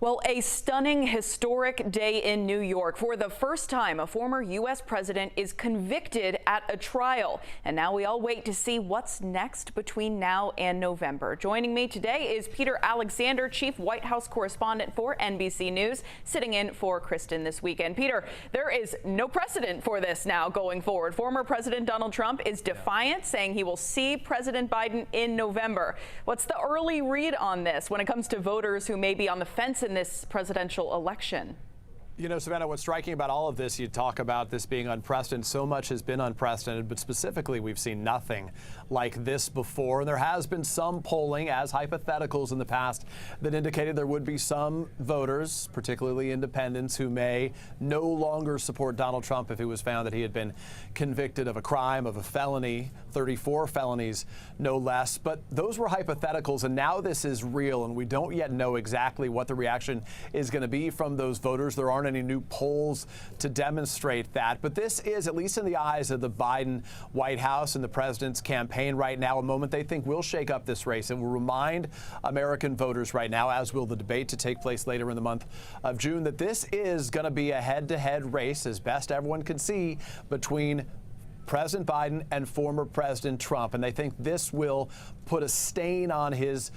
Well, a stunning, historic day in New York. For the first time, a former U.S. president is convicted at a trial. And now we all wait to see what's next between now and November. Joining me today is Peter Alexander, chief White House correspondent for NBC News, sitting in for Kristen this weekend. Peter, there is no precedent for this now going forward. Former President Donald Trump is defiant, saying he will see President Biden in November. What's the early read on this when it comes to voters who may be on the fence in this presidential election? You know, Savannah, what's striking about all of this, you talk about this being unprecedented. So much has been unprecedented, but specifically, we've seen nothing like this before. And there has been some polling as hypotheticals in the past that indicated there would be some voters, particularly independents, who may no longer support Donald Trump if it was found that he had been convicted of a crime, of a felony, 34 felonies, no less. But those were hypotheticals, and now this is real, and we don't yet know exactly what the reaction is going to be from those voters. There aren't any new polls to demonstrate that. But this is, at least in the eyes of the Biden White House and the president's campaign right now, a moment they think will shake up this race and will remind American voters right now, as will the debate to take place later in the month of June, that this is going to be a head-to-head race, as best everyone can see, between President Biden and former President Trump. And they think this will put a stain on his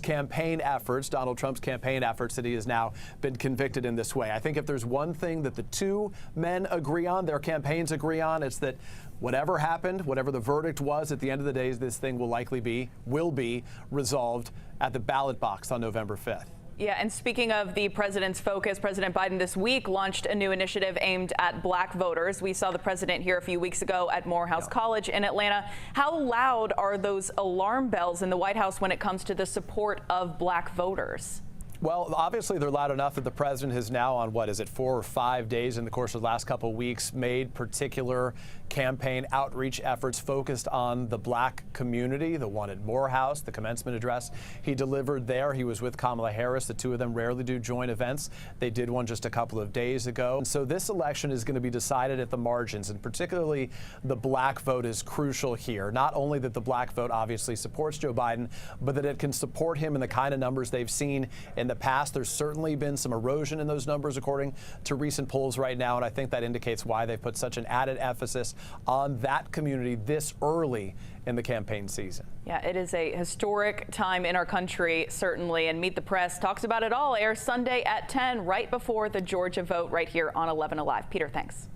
campaign efforts, Donald Trump's campaign efforts, that he has now been convicted in this way. I think if there's one thing that the two men agree on, their campaigns agree on, it's that whatever happened, whatever the verdict was, at the end of the day, this thing will be resolved at the ballot box on November 5th. Yeah, and speaking of the president's focus, President Biden this week launched a new initiative aimed at black voters. We saw the president here a few weeks ago at Morehouse College in Atlanta. How loud are those alarm bells in the White House when it comes to the support of black voters? Well, obviously, they're loud enough that the president has now, on 4 or 5 days in the course of the last couple of weeks, made particular campaign outreach efforts focused on the black community. The one at Morehouse, the commencement address he delivered there. He was with Kamala Harris. The two of them rarely do joint events. They did one just a couple of days ago. And so this election is going to be decided at the margins, and particularly the black vote is crucial here. Not only that the black vote obviously supports Joe Biden, but that it can support him in the kind of numbers they've seen in the past. There's certainly been some erosion in those numbers according to recent polls right now, and I think that indicates why they put such an added emphasis on that community this early in the campaign season. Yeah, it is a historic time in our country, certainly, and Meet the Press talks about it all. Airs Sunday at 10, right before the Georgia vote, right here on 11 Alive. Peter, thanks.